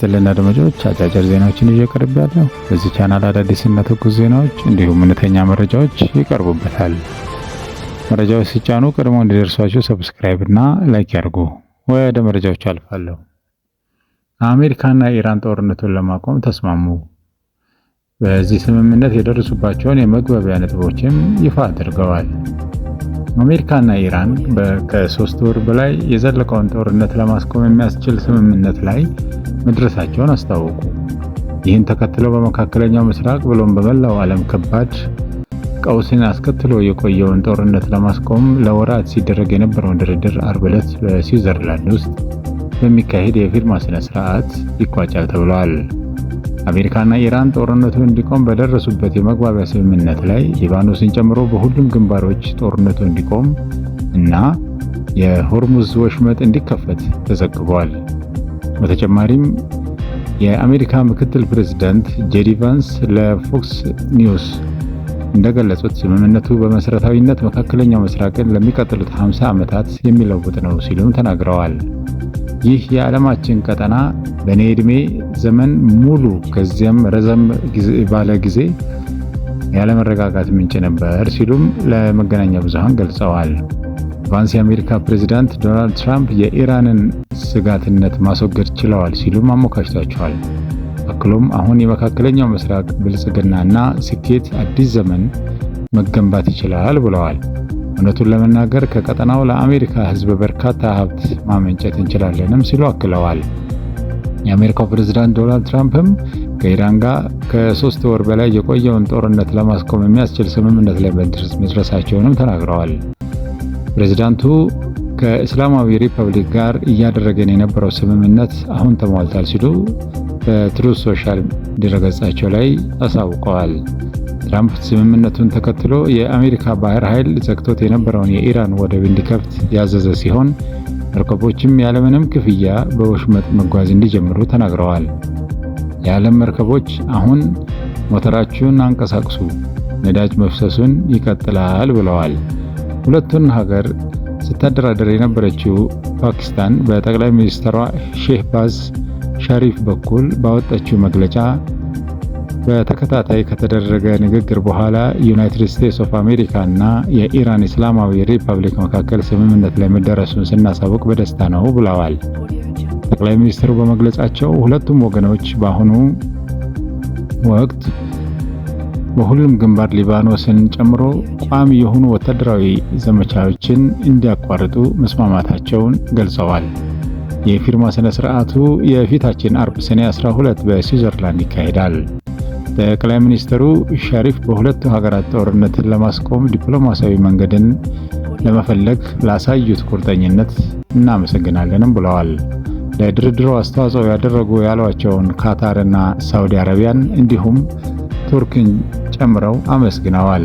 ይስጥልን አድማጮች፣ አጫጭር ዜናዎችን ይዤ ቀርቤያለሁ። በዚህ ቻናል አዳዲስና ትኩስ ዜናዎች እንዲሁም እውነተኛ መረጃዎች ይቀርቡበታል። መረጃዎች ሲጫኑ ቀድሞ እንዲደርሷችሁ ሰብስክራይብ እና ላይክ ያድርጉ። ወደ መረጃዎች አልፋለሁ። አሜሪካና ኢራን ጦርነቱን ለማቆም ተስማሙ። በዚህ ስምምነት የደረሱባቸውን የመግባቢያ ነጥቦችም ይፋ አድርገዋል። አሜሪካና ኢራን ከ3 ወር በላይ የዘለቀውን ጦርነት ለማስቆም የሚያስችል ስምምነት ላይ መድረሳቸውን አስታወቁ። ይህን ተከትሎ በመካከለኛው ምስራቅ ብሎም በመላው ዓለም ከባድ ቀውስን አስከትሎ የቆየውን ጦርነት ለማስቆም ለወራት ሲደረግ የነበረውን ድርድር አርብ ዕለት በስዊዘርላንድ ውስጥ በሚካሄድ የፊርማ ስነ ስርዓት ይቋጫል ተብሏል። አሜሪካና ኢራን ጦርነቱ እንዲቆም በደረሱበት የመግባቢያ ስምምነት ላይ ሊባኖስን ጨምሮ በሁሉም ግንባሮች ጦርነቱ እንዲቆም እና የሆርሙዝ ወሽመጥ እንዲከፈት ተዘግቧል። በተጨማሪም የአሜሪካ ምክትል ፕሬዝዳንት ጄዲ ቫንስ ለፎክስ ኒውስ እንደገለጹት ስምምነቱ በመሰረታዊነት መካከለኛው ምስራቅን ለሚቀጥሉት 50 ዓመታት የሚለውጥ ነው ሲሉም ተናግረዋል። ይህ የዓለማችን ቀጠና በኔ ዕድሜ ዘመን ሙሉ ከዚያም ረዘም ባለ ጊዜ ያለመረጋጋት ምንጭ ነበር ሲሉም ለመገናኛ ብዙሃን ገልጸዋል። ቫንስ የአሜሪካ ፕሬዝዳንት ዶናልድ ትራምፕ የኢራንን ስጋትነት ማስወገድ ችለዋል ሲሉም አሞካሽቷቸዋል። አክሎም አሁን የመካከለኛው ምስራቅ ብልጽግናና ስኬት አዲስ ዘመን መገንባት ይችላል ብለዋል። እውነቱን ለመናገር ከቀጠናው ለአሜሪካ ሕዝብ በርካታ ሀብት ማመንጨት እንችላለንም ሲሉ አክለዋል። የአሜሪካው ፕሬዝዳንት ዶናልድ ትራምፕም ከኢራን ጋር ከ3 ወር በላይ የቆየውን ጦርነት ለማስቆም የሚያስችል ስምምነት ላይ መድረሳቸውንም ተናግረዋል። ፕሬዝዳንቱ ከእስላማዊ ሪፐብሊክ ጋር እያደረገን የነበረው ስምምነት አሁን ተሟልቷል ሲሉ በትሩዝ ሶሻል ድረገጻቸው ላይ አሳውቀዋል። ትራምፕ ስምምነቱን ተከትሎ የአሜሪካ ባህር ኃይል ዘግቶት የነበረውን የኢራን ወደብ እንዲከፍት ያዘዘ ሲሆን መርከቦችም ያለምንም ክፍያ በወሽመጥ መጓዝ እንዲጀምሩ ተናግረዋል። የዓለም መርከቦች አሁን ሞተራችሁን አንቀሳቅሱ፣ ነዳጅ መፍሰሱን ይቀጥላል ብለዋል። ሁለቱን ሀገር ስተዳደር የነበረችው ፓኪስታን በጠቅላይ ሚኒስትሯ ሼህባዝ ሸሪፍ በኩል ባወጣችው መግለጫ በተከታታይ ከተደረገ ንግግር በኋላ ዩናይትድ ስቴትስ ኦፍ አሜሪካ እና የኢራን እስላማዊ ሪፐብሊክ መካከል ስምምነት ላይ መደረሱን ስናሳውቅ በደስታ ነው ብለዋል። ጠቅላይ ሚኒስትሩ በመግለጫቸው ሁለቱም ወገኖች በአሁኑ ወቅት በሁሉም ግንባር ሊባኖስን ጨምሮ ቋሚ የሆኑ ወታደራዊ ዘመቻዎችን እንዲያቋርጡ መስማማታቸውን ገልጸዋል። የፊርማ ስነ ስርዓቱ የፊታችን አርብ ሰኔ 12 በስዊዘርላንድ ይካሄዳል። ጠቅላይ ሚኒስትሩ ሸሪፍ በሁለቱ ሀገራት ጦርነትን ለማስቆም ዲፕሎማሲያዊ መንገድን ለመፈለግ ላሳዩት ቁርጠኝነት እናመሰግናለንም ብለዋል። ለድርድሩ አስተዋጽኦ ያደረጉ ያሏቸውን ካታርና ሳውዲ አረቢያን እንዲሁም ቱርክን ጨምረው አመስግነዋል።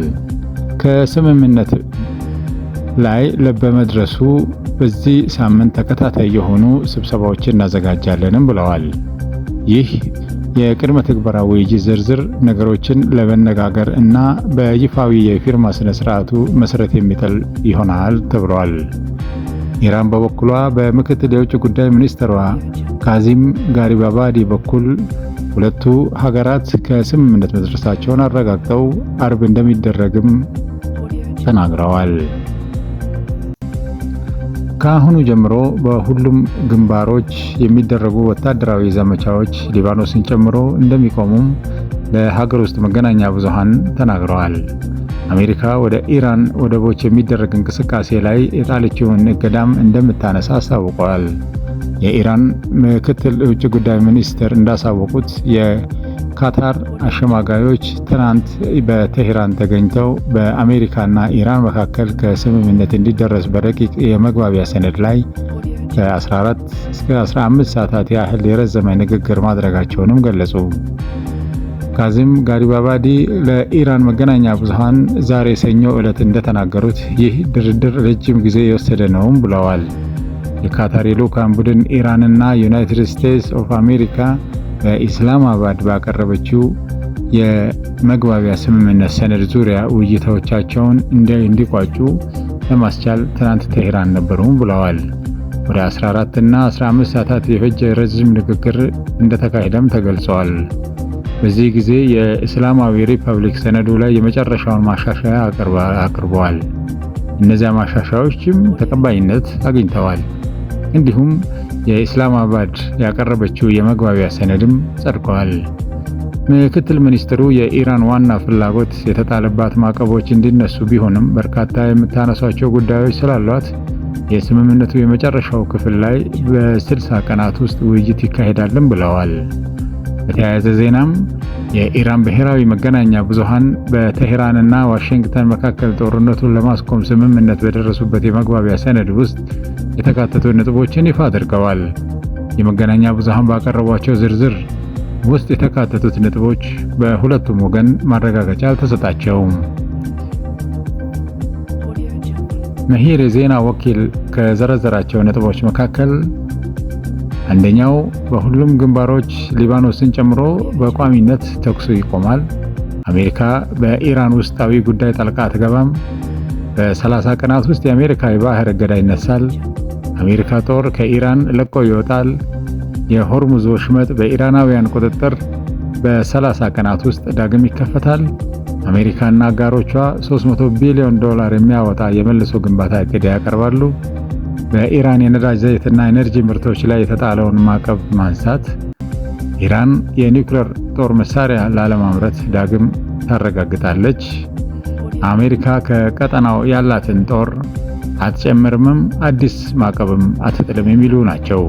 ከስምምነት ላይ በመድረሱ በዚህ ሳምንት ተከታታይ የሆኑ ስብሰባዎችን እናዘጋጃለንም ብለዋል። ይህ የቅድመ ትግበራ ውይይት ዝርዝር ነገሮችን ለመነጋገር እና በይፋዊ የፊርማ ስነ ስርዓቱ መሰረት የሚጥል ይሆናል ተብሏል። ኢራን በበኩሏ በምክትል የውጭ ጉዳይ ሚኒስትሯ ካዚም ጋሪባባዲ በኩል ሁለቱ ሀገራት ከስምምነት መድረሳቸውን አረጋግጠው አርብ እንደሚደረግም ተናግረዋል። ከአሁኑ ጀምሮ በሁሉም ግንባሮች የሚደረጉ ወታደራዊ ዘመቻዎች ሊባኖስን ጨምሮ እንደሚቆሙም ለሀገር ውስጥ መገናኛ ብዙሃን ተናግረዋል። አሜሪካ ወደ ኢራን ወደቦች የሚደረግ እንቅስቃሴ ላይ የጣለችውን እገዳም እንደምታነሳ አስታውቀዋል። የኢራን ምክትል የውጭ ጉዳይ ሚኒስትር እንዳሳወቁት የካታር አሸማጋዮች ትናንት በቴህራን ተገኝተው በአሜሪካና ኢራን መካከል ከስምምነት እንዲደረስ በረቂቅ የመግባቢያ ሰነድ ላይ ከ14 እስከ 15 ሰዓታት ያህል የረዘመ ንግግር ማድረጋቸውንም ገለጹ። ካዚም ጋሪባባዲ ለኢራን መገናኛ ብዙሃን ዛሬ ሰኞ ዕለት እንደተናገሩት ይህ ድርድር ረጅም ጊዜ የወሰደ ነውም ብለዋል። የካታር ልዑካን ቡድን ኢራንና ዩናይትድ ስቴትስ ኦፍ አሜሪካ በኢስላማባድ ባቀረበችው የመግባቢያ ስምምነት ሰነድ ዙሪያ ውይይቶቻቸውን እንዲቋጩ ለማስቻል ትናንት ቴህራን ነበሩም ብለዋል። ወደ 14 እና 15 ሰዓታት የፈጀ ረጅም ንግግር እንደተካሄደም ተገልጿል። በዚህ ጊዜ የእስላማዊ ሪፐብሊክ ሰነዱ ላይ የመጨረሻውን ማሻሻያ አቅርበዋል። እነዚያ ማሻሻያዎችም ተቀባይነት አግኝተዋል። እንዲሁም የኢስላማባድ ያቀረበችው የመግባቢያ ሰነድም ጸድቋል። ምክትል ሚኒስትሩ የኢራን ዋና ፍላጎት የተጣለባት ማዕቀቦች እንዲነሱ ቢሆንም በርካታ የምታነሷቸው ጉዳዮች ስላሏት የስምምነቱ የመጨረሻው ክፍል ላይ በ60 ቀናት ውስጥ ውይይት ይካሄዳልም ብለዋል። በተያያዘ ዜናም የኢራን ብሔራዊ መገናኛ ብዙሃን በቴህራንና ዋሽንግተን መካከል ጦርነቱን ለማስቆም ስምምነት በደረሱበት የመግባቢያ ሰነድ ውስጥ የተካተቱ ነጥቦችን ይፋ አድርገዋል። የመገናኛ ብዙሃን ባቀረቧቸው ዝርዝር ውስጥ የተካተቱት ነጥቦች በሁለቱም ወገን ማረጋገጫ አልተሰጣቸውም። መሂር የዜና ወኪል ከዘረዘራቸው ነጥቦች መካከል አንደኛው በሁሉም ግንባሮች ሊባኖስን ጨምሮ በቋሚነት ተኩሱ ይቆማል፣ አሜሪካ በኢራን ውስጣዊ ጉዳይ ጣልቃ አትገባም፣ በ30 ቀናት ውስጥ የአሜሪካ የባህር እገዳ ይነሳል፣ አሜሪካ ጦር ከኢራን ለቆ ይወጣል፣ የሆርሙዝ ወሽመጥ በኢራናውያን ቁጥጥር በ30 ቀናት ውስጥ ዳግም ይከፈታል፣ አሜሪካና አጋሮቿ $300 ቢሊዮን የሚያወጣ የመልሶ ግንባታ እቅድ ያቀርባሉ፣ በኢራን የነዳጅ ዘይትና ኤነርጂ ምርቶች ላይ የተጣለውን ማዕቀብ ማንሳት፣ ኢራን የኒውክሌር ጦር መሳሪያ ላለማምረት ዳግም ታረጋግጣለች፣ አሜሪካ ከቀጠናው ያላትን ጦር አትጨምርምም፣ አዲስ ማዕቀብም አትጥልም የሚሉ ናቸው።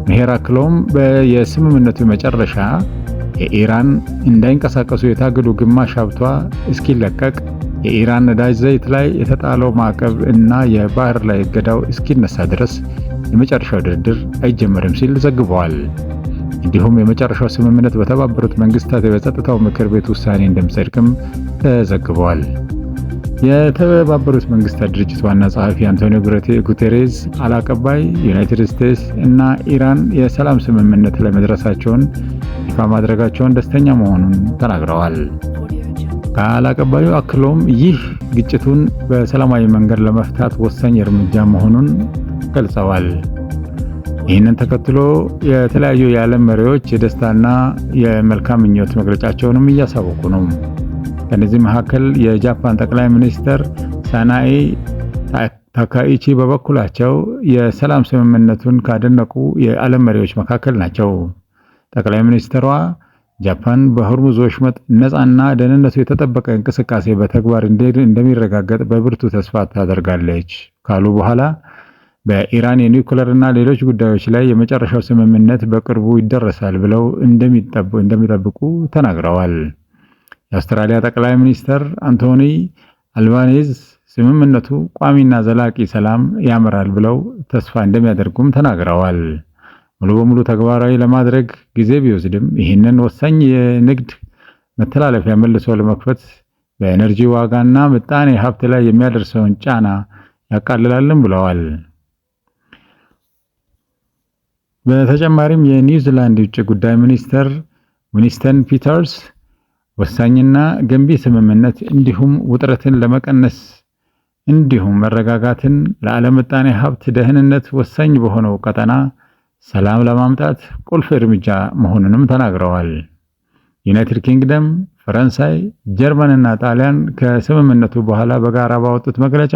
መሄር አክለውም የስምምነቱ መጨረሻ የኢራን እንዳይንቀሳቀሱ የታገዱ ግማሽ ሀብቷ እስኪለቀቅ የኢራን ነዳጅ ዘይት ላይ የተጣለው ማዕቀብ እና የባህር ላይ እገዳው እስኪነሳ ድረስ የመጨረሻው ድርድር አይጀመርም ሲል ዘግቧል። እንዲሁም የመጨረሻው ስምምነት በተባበሩት መንግስታት የጸጥታው ምክር ቤት ውሳኔ እንደሚጸድቅም ተዘግቧል። የተባበሩት መንግስታት ድርጅት ዋና ጸሐፊ አንቶኒዮ ጉቴሬዝ ቃል አቀባይ ዩናይትድ ስቴትስ እና ኢራን የሰላም ስምምነት ላይ መድረሳቸውን ይፋ ማድረጋቸውን ደስተኛ መሆኑን ተናግረዋል። ቃል አቀባዩ አክሎም ይህ ግጭቱን በሰላማዊ መንገድ ለመፍታት ወሳኝ እርምጃ መሆኑን ገልጸዋል። ይህንን ተከትሎ የተለያዩ የዓለም መሪዎች የደስታና የመልካም ምኞት መግለጫቸውንም እያሳወቁ ነው። ከነዚህ መካከል የጃፓን ጠቅላይ ሚኒስትር ሳናኢ ታካኢቺ በበኩላቸው የሰላም ስምምነቱን ካደነቁ የዓለም መሪዎች መካከል ናቸው። ጠቅላይ ሚኒስትሯ ጃፓን በሆርሙዝ ወሽመጥ ነፃና ደህንነቱ የተጠበቀ እንቅስቃሴ በተግባር እንደሚረጋገጥ በብርቱ ተስፋ ታደርጋለች ካሉ በኋላ በኢራን የኒውክሌር እና ሌሎች ጉዳዮች ላይ የመጨረሻው ስምምነት በቅርቡ ይደረሳል ብለው እንደሚጠብቁ ተናግረዋል። የአውስትራሊያ ጠቅላይ ሚኒስትር አንቶኒ አልባኔዝ ስምምነቱ ቋሚና ዘላቂ ሰላም ያመራል ብለው ተስፋ እንደሚያደርጉም ተናግረዋል። ሙሉ በሙሉ ተግባራዊ ለማድረግ ጊዜ ቢወስድም ይህንን ወሳኝ የንግድ መተላለፊያ መልሶ ለመክፈት በኤነርጂ ዋጋና ምጣኔ ሀብት ላይ የሚያደርሰውን ጫና ያቃልላልም ብለዋል። በተጨማሪም የኒውዚላንድ የውጭ ጉዳይ ሚኒስትር ዊንስተን ፒተርስ ወሳኝና ገንቢ ስምምነት እንዲሁም ውጥረትን ለመቀነስ እንዲሁም መረጋጋትን ለዓለም ምጣኔ ሀብት ደህንነት ወሳኝ በሆነው ቀጠና ሰላም ለማምጣት ቁልፍ እርምጃ መሆኑንም ተናግረዋል። ዩናይትድ ኪንግደም፣ ፈረንሳይ፣ ጀርመንና ጣሊያን ከስምምነቱ በኋላ በጋራ ባወጡት መግለጫ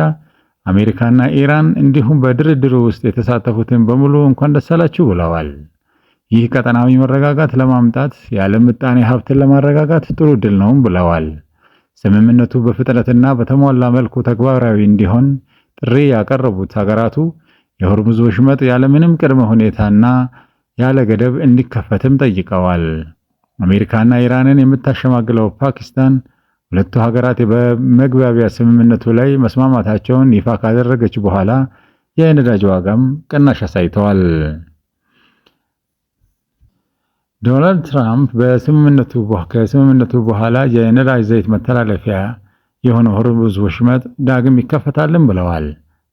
አሜሪካና ኢራን እንዲሁም በድርድሩ ውስጥ የተሳተፉትን በሙሉ እንኳን ደስ አላችሁ ብለዋል። ይህ ቀጠናዊ መረጋጋት ለማምጣት የዓለም ምጣኔ ሀብትን ለማረጋጋት ጥሩ ዕድል ነው ብለዋል። ስምምነቱ በፍጥነትና በተሟላ መልኩ ተግባራዊ እንዲሆን ጥሪ ያቀረቡት ሀገራቱ የሆርሙዝ ወሽመጥ ያለምንም ቅድመ ሁኔታና ያለ ገደብ እንዲከፈትም ጠይቀዋል። አሜሪካና ኢራንን የምታሸማግለው ፓኪስታን ሁለቱ ሀገራት በመግባቢያ ስምምነቱ ላይ መስማማታቸውን ይፋ ካደረገች በኋላ የነዳጅ ዋጋም ቅናሽ አሳይተዋል። ዶናልድ ትራምፕ ከስምምነቱ በኋላ የነዳጅ ዘይት መተላለፊያ የሆነው ሆርሙዝ ወሽመጥ ዳግም ይከፈታልም ብለዋል።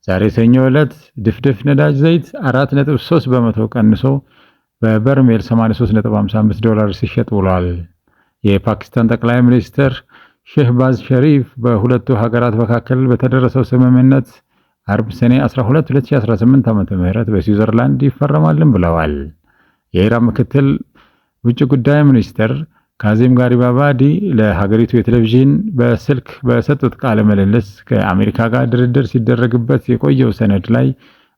ዛሬ ሰኞ ዕለት ድፍድፍ ነዳጅ ዘይት 4.3 በመቶ ቀንሶ በበርሜል $83.55 ሲሸጥ ውሏል። የፓኪስታን ጠቅላይ ሚኒስትር ሼህባዝ ሸሪፍ በሁለቱ ሀገራት መካከል በተደረሰው ስምምነት አርብ ሰኔ 12 2018 ዓ.ም በስዊዘርላንድ ይፈረማልም ብለዋል። የኢራን ምክትል ውጭ ጉዳይ ሚኒስትር ካዚም ጋሪባባዲ ለሀገሪቱ የቴሌቪዥን በስልክ በሰጡት ቃለ ምልልስ ከአሜሪካ ጋር ድርድር ሲደረግበት የቆየው ሰነድ ላይ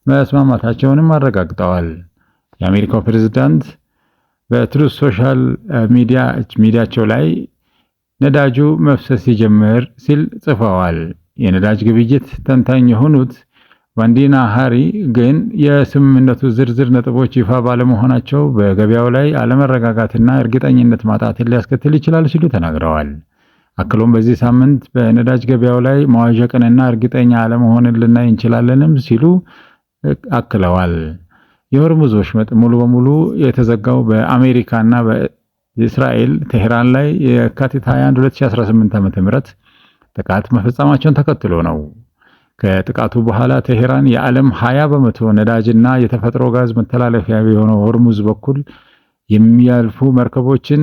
መስማማታቸውንም አረጋግጠዋል። የአሜሪካው ፕሬዝዳንት በትሩዝ ሶሻል ሚዲያቸው ላይ ነዳጁ መፍሰስ ሲጀምር ሲል ጽፈዋል። የነዳጅ ግብይት ተንታኝ የሆኑት ዋንዲና ሃሪ ግን የስምምነቱ ዝርዝር ነጥቦች ይፋ ባለመሆናቸው በገበያው ላይ አለመረጋጋትና እርግጠኝነት ማጣትን ሊያስከትል ይችላል ሲሉ ተናግረዋል። አክሎም በዚህ ሳምንት በነዳጅ ገበያው ላይ መዋዠቅንና እርግጠኛ አለመሆንን ልናይ እንችላለንም ሲሉ አክለዋል። የሆርሙዝ ወሽመጥ ሙሉ በሙሉ የተዘጋው በአሜሪካና በእስራኤል ቴህራን ላይ የካቲት 21 2018 ዓ.ም ጥቃት መፈጸማቸውን ተከትሎ ነው። ከጥቃቱ በኋላ ቴህራን የዓለም 20% ነዳጅና የተፈጥሮ ጋዝ መተላለፊያ የሆነው ሆርሙዝ በኩል የሚያልፉ መርከቦችን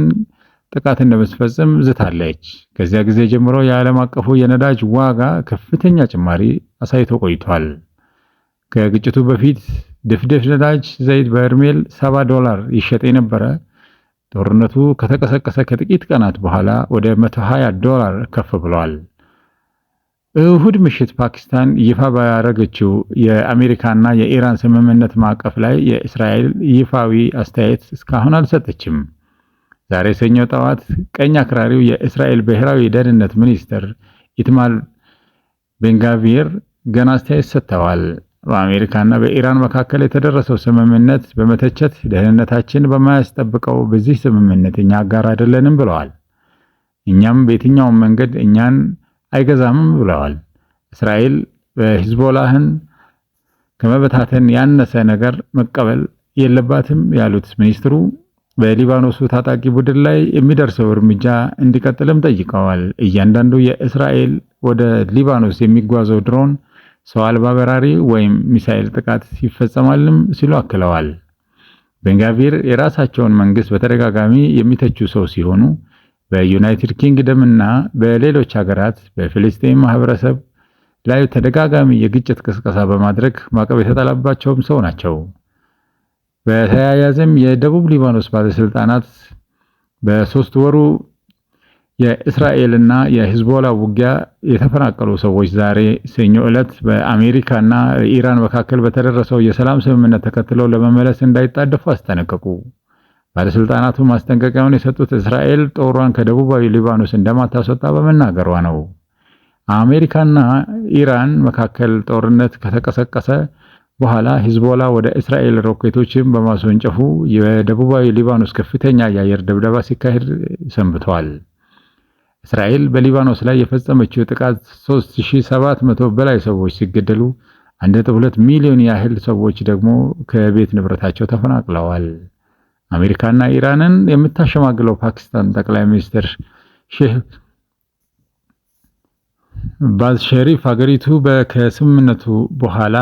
ጥቃት እንደምትፈጽም ዝታለች። ከዚያ ጊዜ ጀምሮ የዓለም አቀፉ የነዳጅ ዋጋ ከፍተኛ ጭማሪ አሳይቶ ቆይቷል። ከግጭቱ በፊት ድፍድፍ ነዳጅ ዘይት በርሜል $70 ይሸጥ የነበረ ጦርነቱ ከተቀሰቀሰ ከጥቂት ቀናት በኋላ ወደ $120 ከፍ ብሏል። እሁድ ምሽት ፓኪስታን ይፋ ባደረገችው የአሜሪካና የኢራን ስምምነት ማዕቀፍ ላይ የእስራኤል ይፋዊ አስተያየት እስካሁን አልሰጠችም። ዛሬ ሰኞ ጠዋት ቀኝ አክራሪው የእስራኤል ብሔራዊ ደህንነት ሚኒስትር ኢትማር ቤንጋቪር ገና አስተያየት ሰጥተዋል። በአሜሪካና በኢራን መካከል የተደረሰው ስምምነት በመተቸት ደህንነታችን በማያስጠብቀው በዚህ ስምምነት እኛ አጋር አይደለንም ብለዋል። እኛም በየትኛውም መንገድ እኛን አይገዛምም ብለዋል። እስራኤል በሂዝቦላህን ከመበታተን ያነሰ ነገር መቀበል የለባትም ያሉት ሚኒስትሩ በሊባኖሱ ታጣቂ ቡድን ላይ የሚደርሰው እርምጃ እንዲቀጥልም ጠይቀዋል። እያንዳንዱ የእስራኤል ወደ ሊባኖስ የሚጓዘው ድሮን ሰው አልባ በራሪ ወይም ሚሳኤል ጥቃት ይፈጸማልም ሲሉ አክለዋል። ቤንጋቪር የራሳቸውን መንግስት በተደጋጋሚ የሚተቹ ሰው ሲሆኑ በዩናይትድ ኪንግደም እና በሌሎች ሀገራት በፍልስጤም ማህበረሰብ ላይ ተደጋጋሚ የግጭት ቅስቀሳ በማድረግ ማዕቀብ የተጣለባቸውም ሰው ናቸው። በተያያዘም የደቡብ ሊባኖስ ባለስልጣናት በሶስት ወሩ የእስራኤልና የሂዝቦላ ውጊያ የተፈናቀሉ ሰዎች ዛሬ ሰኞ ዕለት በአሜሪካና ኢራን መካከል በተደረሰው የሰላም ስምምነት ተከትለው ለመመለስ እንዳይጣደፉ አስጠነቀቁ። ባለስልጣናቱ ማስጠንቀቂያውን የሰጡት እስራኤል ጦሯን ከደቡባዊ ሊባኖስ እንደማታስወጣ በመናገሯ ነው። አሜሪካና ኢራን መካከል ጦርነት ከተቀሰቀሰ በኋላ ሂዝቦላ ወደ እስራኤል ሮኬቶችን በማስወንጨፉ የደቡባዊ ሊባኖስ ከፍተኛ የአየር ድብደባ ሲካሄድ ሰንብቷል። እስራኤል በሊባኖስ ላይ የፈጸመችው ጥቃት 3700 በላይ ሰዎች ሲገደሉ 1.2 ሚሊዮን ያህል ሰዎች ደግሞ ከቤት ንብረታቸው ተፈናቅለዋል። አሜሪካና ኢራንን የምታሸማግለው ፓኪስታን ጠቅላይ ሚኒስትር ሼህባዝ ሸሪፍ ሀገሪቱ ከስምምነቱ በኋላ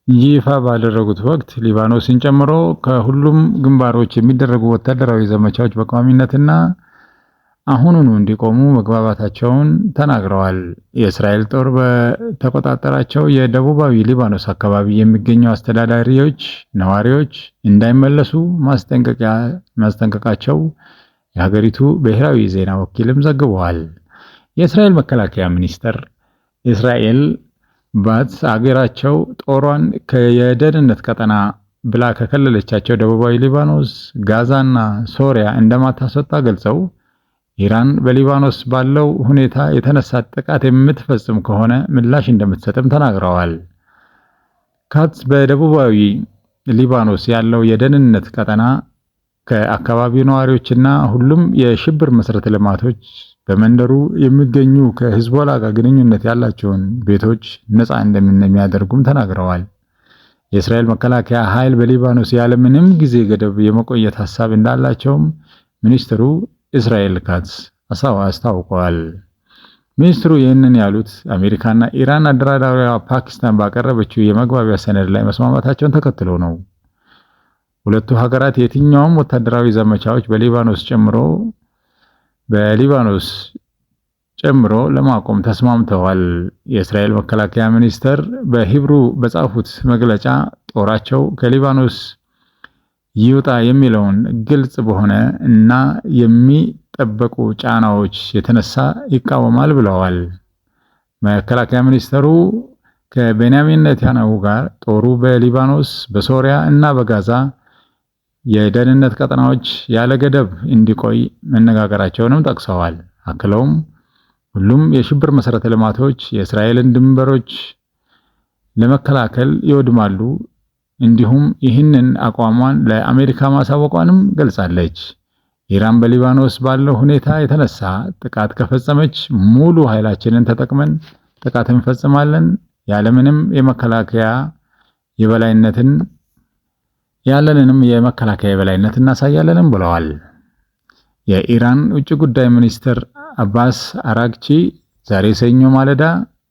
ይፋ ባደረጉት ወቅት ሊባኖስን ጨምሮ ከሁሉም ግንባሮች የሚደረጉ ወታደራዊ ዘመቻዎች በቋሚነትና አሁኑኑ እንዲቆሙ መግባባታቸውን ተናግረዋል። የእስራኤል ጦር በተቆጣጠራቸው የደቡባዊ ሊባኖስ አካባቢ የሚገኙ አስተዳዳሪዎች ነዋሪዎች እንዳይመለሱ ማስጠንቀቃቸው የሀገሪቱ ብሔራዊ ዜና ወኪልም ዘግበዋል። የእስራኤል መከላከያ ሚኒስቴር እስራኤል ባትስ አገራቸው ጦሯን የደህንነት ቀጠና ብላ ከከለለቻቸው ደቡባዊ ሊባኖስ፣ ጋዛና ሶሪያ እንደማታስወጣ ገልጸው ኢራን በሊባኖስ ባለው ሁኔታ የተነሳ ጥቃት የምትፈጽም ከሆነ ምላሽ እንደምትሰጥም ተናግረዋል። ካትስ በደቡባዊ ሊባኖስ ያለው የደህንነት ቀጠና ከአካባቢው ነዋሪዎችና ሁሉም የሽብር መሰረተ ልማቶች በመንደሩ የሚገኙ ከሂዝቦላ ጋር ግንኙነት ያላቸውን ቤቶች ነፃ እንደሚያደርጉም ተናግረዋል። የእስራኤል መከላከያ ኃይል በሊባኖስ ያለምንም ጊዜ ገደብ የመቆየት ሐሳብ እንዳላቸውም ሚኒስትሩ እስራኤል ካትስ አስታውቀዋል። ሚኒስትሩ ይህንን ያሉት አሜሪካና ኢራን አደራዳሪዋ ፓኪስታን ባቀረበችው የመግባቢያ ሰነድ ላይ መስማማታቸውን ተከትሎ ነው። ሁለቱ ሀገራት የትኛውም ወታደራዊ ዘመቻዎች በሊባኖስ ጨምሮ በሊባኖስ ጨምሮ ለማቆም ተስማምተዋል። የእስራኤል መከላከያ ሚኒስቴር በሂብሩ በጻፉት መግለጫ ጦራቸው ከሊባኖስ ይውጣ የሚለውን ግልጽ በሆነ እና የሚጠበቁ ጫናዎች የተነሳ ይቃወማል ብለዋል። መከላከያ ሚኒስቴሩ ከቤንያሚን ኔታንያሁ ጋር ጦሩ በሊባኖስ፣ በሶሪያ እና በጋዛ የደህንነት ቀጠናዎች ያለ ገደብ እንዲቆይ መነጋገራቸውንም ጠቅሰዋል። አክለውም ሁሉም የሽብር መሰረተ ልማቶች የእስራኤልን ድንበሮች ለመከላከል ይወድማሉ፣ እንዲሁም ይህንን አቋሟን ለአሜሪካ ማሳወቋንም ገልጻለች። ኢራን በሊባኖስ ባለው ሁኔታ የተነሳ ጥቃት ከፈጸመች ሙሉ ኃይላችንን ተጠቅመን ጥቃት እንፈጽማለን፣ ያለምንም የመከላከያ የበላይነትን እናሳያለንም ብለዋል። የኢራን ውጭ ጉዳይ ሚኒስትር አባስ አራግቺ ዛሬ ሰኞ ማለዳ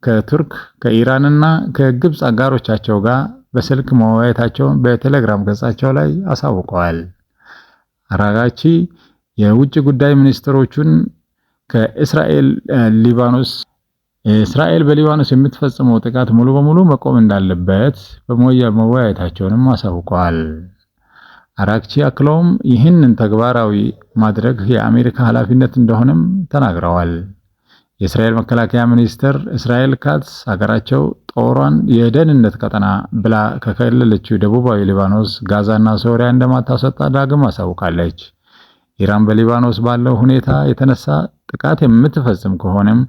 ከቱርክ ከኢራንና ከግብፅ አጋሮቻቸው ጋር በስልክ መወያየታቸውን በቴሌግራም ገጻቸው ላይ አሳውቀዋል። አራጋቺ የውጭ ጉዳይ ሚኒስትሮቹን እስራኤል በሊባኖስ የምትፈጽመው ጥቃት ሙሉ በሙሉ መቆም እንዳለበት መወያየታቸውንም አሳውቀዋል። አራግቺ አክለውም ይህንን ተግባራዊ ማድረግ የአሜሪካ ኃላፊነት እንደሆነም ተናግረዋል። የእስራኤል መከላከያ ሚኒስትር እስራኤል ካትዝ ሀገራቸው ጦሯን የደህንነት ቀጠና ብላ ከከለለችው ደቡባዊ ሊባኖስ፣ ጋዛና ሶሪያ እንደማታስወጣ ዳግም አሳውቃለች። ኢራን በሊባኖስ ባለው ሁኔታ የተነሳ ጥቃት የምትፈጽም ከሆነም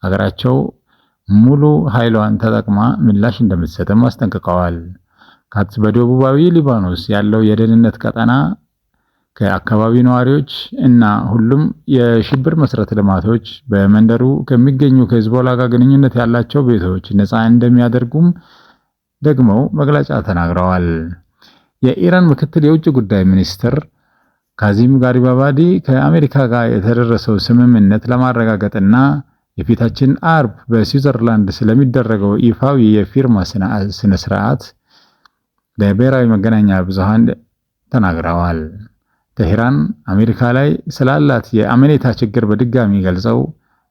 ሀገራቸው ሙሉ ኃይሏን ተጠቅማ ምላሽ እንደምትሰጥም አስጠንቅቀዋል። ካትዝ በደቡባዊ ሊባኖስ ያለው የደህንነት ቀጠና ከአካባቢው ነዋሪዎች እና ሁሉም የሽብር መሰረተ ልማቶች በመንደሩ ከሚገኙ ከሂዝቦላ ጋር ግንኙነት ያላቸው ቤቶች ነፃ እንደሚያደርጉም ደግሞ መግለጫ ተናግረዋል። የኢራን ምክትል የውጭ ጉዳይ ሚኒስትር ካዚም ጋሪባባዲ ከአሜሪካ ጋር የተደረሰው ስምምነት ለማረጋገጥና የፊታችን አርብ በስዊዘርላንድ ስለሚደረገው ይፋዊ የፊርማ ስነ ስርዓት ለብሔራዊ መገናኛ ብዙሃን ተናግረዋል። ቴህራን አሜሪካ ላይ ስላላት የአመኔታ ችግር በድጋሚ ገልጸው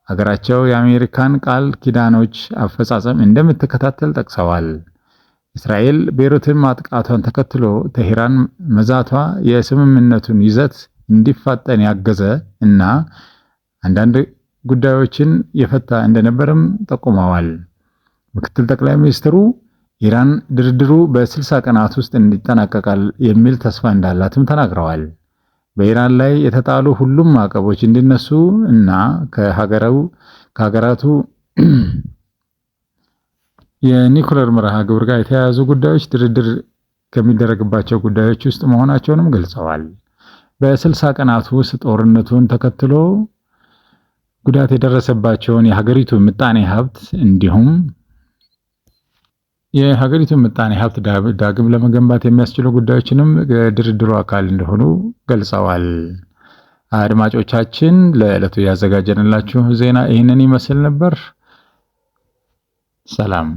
ሀገራቸው የአሜሪካን ቃል ኪዳኖች አፈጻጸም እንደምትከታተል ጠቅሰዋል። እስራኤል ቤይሩትን ማጥቃቷን ተከትሎ ቴህራን መዛቷ የስምምነቱን ይዘት እንዲፋጠን ያገዘ እና አንዳንድ ጉዳዮችን የፈታ እንደነበርም ጠቁመዋል። ምክትል ጠቅላይ ሚኒስትሩ ኢራን ድርድሩ በ60 ቀናት ውስጥ እንዲጠናቀቃል የሚል ተስፋ እንዳላትም ተናግረዋል። በኢራን ላይ የተጣሉ ሁሉም ማዕቀቦች እንዲነሱ እና ከሀገራቱ የኒኩሌር መርሃ ግብር ጋር የተያያዙ ጉዳዮች ድርድር ከሚደረግባቸው ጉዳዮች ውስጥ መሆናቸውንም ገልጸዋል። በ60 ቀናት ውስጥ ጦርነቱን ተከትሎ ጉዳት የደረሰባቸውን የሀገሪቱ ምጣኔ ሀብት እንዲሁም የሀገሪቱን ምጣኔ ሀብት ዳግም ለመገንባት የሚያስችሉ ጉዳዮችንም ድርድሩ አካል እንደሆኑ ገልጸዋል። አድማጮቻችን ለዕለቱ ያዘጋጀንላችሁ ዜና ይህንን ይመስል ነበር። ሰላም።